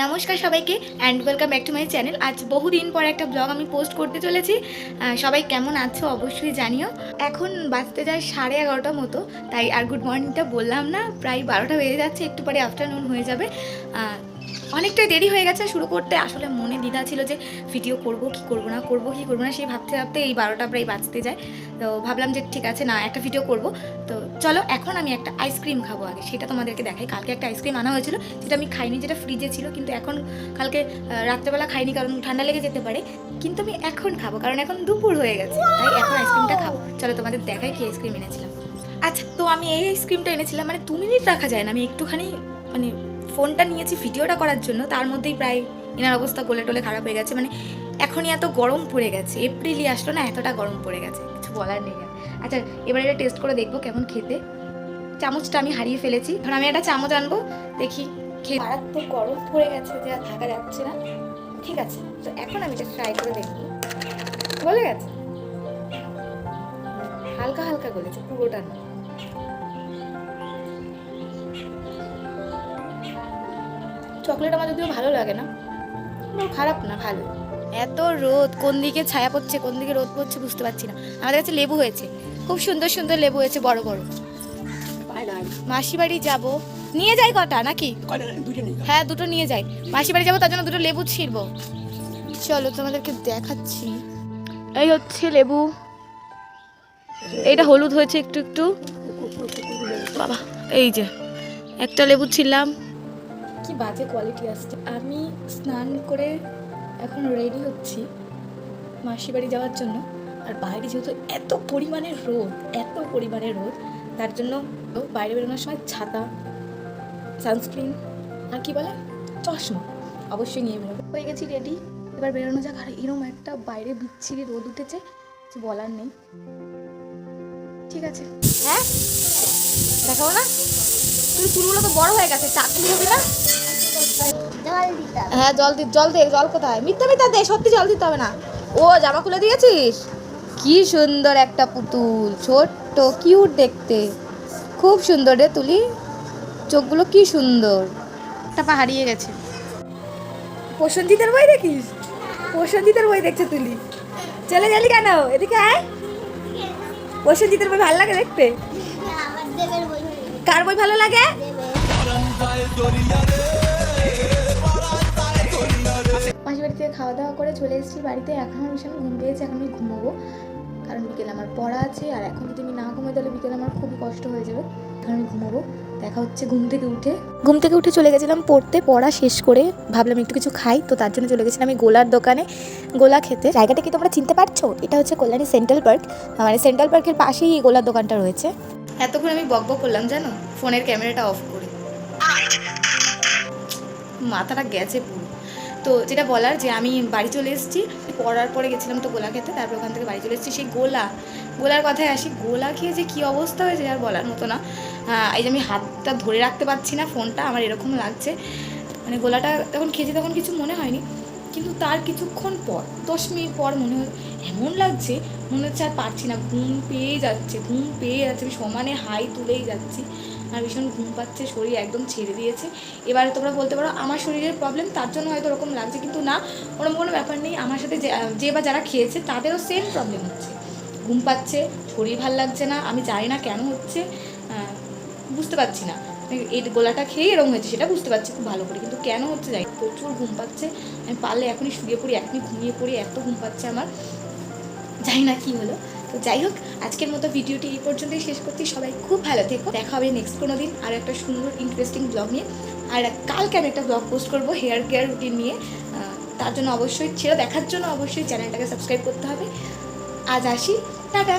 নমস্কার সবাইকে and welcome back to my channel. আজ বহুদিন পর একটা ব্লগ আমি পোস্ট করতে চলেছি। সবাই কেমন আছো অবশ্যই জানিও। এখন বাজতে যায় 11:30 মতো, তাই আর গুড মর্নিংটা বললাম না। প্রায় 12টা বেজে যাচ্ছে, একটু পরে আফটারনুন হয়ে যাবে। অনেকটাই দেরি হয়ে গেছে শুরু করতে। আসলে মনে দ্বিধা ছিল যে ভিডিও করব কি করব না, সেই ভাবতে ভাবতে এই 12টা প্রায় বাজতে যায়। তো ভাবলাম যে ঠিক আছে, না একটা ভিডিও করব। তো চলো, এখন আমি একটা আইসক্রিম খাবো আগে, সেটা তোমাদেরকে দেখাই। কালকে একটা আইসক্রিম আনা হয়েছিল, যেটা আমি খাইনি, যেটা ফ্রিজে ছিল। কিন্তু এখন কালকে রাত্রেবেলা খাইনি কারণ ঠান্ডা লেগে যেতে পারে, কিন্তু আমি এখন খাবো কারণ এখন দুপুর হয়ে গেছে, তাই এখন আইসক্রিমটা খাবো। চলো তোমাদের দেখাই কি আইসক্রিম এনেছিলাম। আচ্ছা, তো আমি এই আইসক্রিমটা এনেছিলাম, মানে 2 মিনিট রাখা যায় না। আমি একটুখানি মানে ফোনটা নিয়েছি ভিডিওটা করার জন্য, তার মধ্যেই প্রায় এনার অবস্থা গলে টলে খারাপ হয়ে গেছে। মানে এখনই এত গরম পড়ে গেছে, এপ্রিলই আসলো না, এতটা গরম পড়ে গেছে, কিছু বলার নেই। আচ্ছা, এবার এটা টেস্ট করে দেখবো কেমন খেতে। চামচটা আমি হারিয়ে ফেলেছি, কারণ আমি একটা চামচ আনবো, দেখি খেয়ে। মারাত্মক গরম পড়ে গেছে যে আর থাকা যাচ্ছে না। ঠিক আছে, তো এখন আমি এটা ট্রাই করে দেখবো। গলে গেছে, হালকা হালকা গলেছে, পুরোটা না। চকলেট আমার যদিও ভালো লাগে না, খারাপ না, ভালো। এত রোদ, কোন দিকে ছায়া পড়ছে কোন দিকে রোদ পড়ছে বুঝতে পারছি না। আমাদের কাছে লেবু হয়েছে, খুব সুন্দর সুন্দর লেবু হয়েছে, বড় বড়। মাসি বাড়ি যাবো, নিয়ে যাই কটা নাকি? হ্যাঁ, দুটো নিয়ে যাই। মাসি বাড়ি যাবো, তার জন্য দুটো লেবু ছিঁড়বো। চলো তোমাদেরকে দেখাচ্ছি। এই হচ্ছে লেবু, এইটা হলুদ হয়েছে একটু একটু। বাবা, এই যে একটা লেবু ছিলাম, কি বাজে কোয়ালিটি আসছে। আমি স্নান করে এখন রেডি হচ্ছি মাসি বাড়ি যাওয়ার জন্য। আর বাইরে যেহেতু এত পরিমাণে রোদ, তার জন্য বাইরে বেরোনোর সময় ছাতা, সানস্ক্রিন আর কি বলে চশমা অবশ্যই নিয়ে বেরোবো। হয়ে গেছি রেডি, এবার বেরোনো যাক। আর এরকম একটা বাইরে বিচ্ছিরি রোদ উঠেছে, কিছু বলার নেই। ঠিক আছে, হ্যাঁ দেখাবো না? তুই চুলগুলো তো বড় হয়ে গেছে, চাকরি হবে না? হ্যাঁ, জল দে। জল কোথায়? মিথ্যা দে, সত্যি জল দিতে হবে না। ও, জামা খুলে দিয়েছিস? কি সুন্দর একটা পুতুল, ছোট্ট কিউট দেখতে, খুব সুন্দর রে তুলি। চোখগুলো কি সুন্দর। একটা পা হারিয়ে গেছে। প্রসেনজিতের বই দেখিস? প্রসেনজিতের বই দেখছে তুলি। চলে গেলি কেন? এদিকে আয়। প্রসেনজিতের বই ভালো লাগে দেখতে? কার বই ভালো লাগে? মাসি বাড়ি থেকে খাওয়া দাওয়া করে চলে এসেছি বাড়িতে। এখন ভীষণ ঘুম পেয়েছে, এখন আমি ঘুমোবো, কারণ বিকেলে আমার পড়া আছে। আর এখন যদি আমি না ঘুমোই তাহলে বিকেলে আমার খুবই কষ্ট হয়ে যাবে। এখন আমি ঘুমোবো, দেখা হচ্ছে ঘুম থেকে উঠে চলে গেছিলাম পড়তে। পড়া শেষ করে ভাবলাম একটু কিছু খাই, তো তার জন্য চলে গেছিলাম আমি গোলার দোকানে গোলা খেতে। জায়গাটা কি তোমরা চিনতে পারছো? এটা হচ্ছে কল্যাণী সেন্ট্রাল পার্ক, মানে সেন্ট্রাল পার্কের পাশেই এই গোলার দোকানটা রয়েছে। এতক্ষণ আমি বকবক করলাম জানো, ফোনের ক্যামেরাটা অফ করে, মাথাটা গেছে পুরো। তো যেটা বলার, যে আমি বাড়ি চলে এসেছি, পড়ার পরে গেছিলাম তো গোলা খেতে, তারপর ওখান থেকে বাড়ি চলে এসেছি। সেই গোলার কথায় আসি, গোলা খেয়ে যে কী অবস্থা হয়েছে আর বলার মতো না। এই যে আমি হাতটা ধরে রাখতে পারছি না ফোনটা, আমার এরকম লাগছে। মানে গোলাটা তখন খেয়েছি, তখন কিছু মনে হয়নি, কিন্তু তার কিছুক্ষণ পর 10 মিনিট পর এমন লাগছে, মনে হচ্ছে আর পারছি না, ঘুম পেয়ে যাচ্ছে। আমি সমানে হাই তুলেই যাচ্ছি, আর ভীষণ ঘুম পাচ্ছে, শরীর একদম ছেড়ে দিয়েছে। এবারে তোমরা বলতে পারো আমার শরীরের প্রবলেম, তার জন্য হয়তো ওরকম লাগছে, কিন্তু না, ওরকম কোনো ব্যাপার নেই। আমার সাথে যে বা যারা খেয়েছে তাদেরও সেম প্রবলেম হচ্ছে, ঘুম পাচ্ছে, শরীর ভাল লাগছে না। আমি জানি না কেন হচ্ছে, বুঝতে পারছি না। এই গোলাটা খেয়ে এরকম হয়েছে সেটা বুঝতে পারছি খুব ভালো করে, কিন্তু কেন হচ্ছে যাই, প্রচুর ঘুম পাচ্ছে। আমি পারলে এখনই শুয়ে পড়ি, এখনই ঘুমিয়ে পড়ি, এত ঘুম পাচ্ছে আমার, জানি না কি হলো। তো যাই হোক, আজকের মতো ভিডিওটি এই পর্যন্তই শেষ করতে। সবাই খুব ভালো থেকো, দেখা হবে নেক্সট কোনো দিন আর একটা সুন্দর ইন্টারেস্টিং ব্লগ নিয়ে। আর কালকে আমি একটা ব্লগ পোস্ট করবো হেয়ার কেয়ার রুটিন নিয়ে, তার জন্য অবশ্যই দেখার জন্য অবশ্যই চ্যানেলটাকে সাবস্ক্রাইব করতে হবে। আজ আসি, টাটা।